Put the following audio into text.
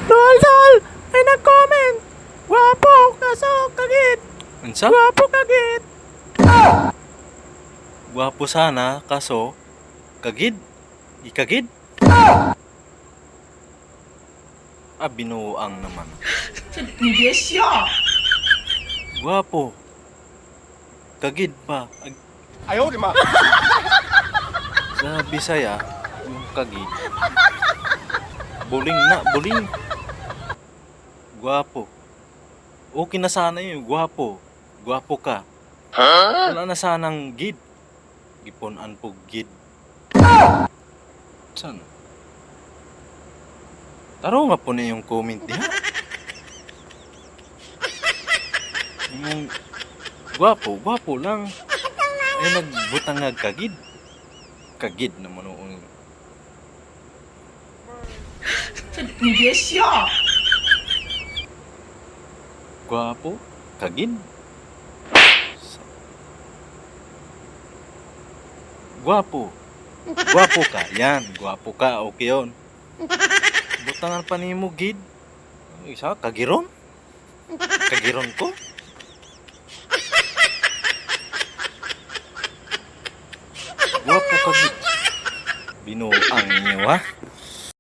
Sol! Ay nag-comment! Gwapo! Kaso kagit! Unsa? Gwapo kagit! Gwapo sana, kaso kagid. Ikagid. Binuang naman. 你别笑。 Gwapo. Kagid pa. 哎呦我的妈！ Sa Bisaya, yung kagid. Buling na, buling. Gwapo. Okay na sana yun, gwapo. Gwapo ka. Wala na sanang gid. Gipunan po gid. San? Taro nga po na yung comment niya. Yung gwapo, gwapo lang. Ay nagbutang nga kagid. Kagid naman o. 你别笑。 Gwapo, kagid. Gwapo. Gwapo ka. Yan, gwapo ka. Okay yun. Butangan pa ni mo, gid. Isa, kagiron? Kagiron ko? Gwapo ka, gid. Binuang niyo, ha?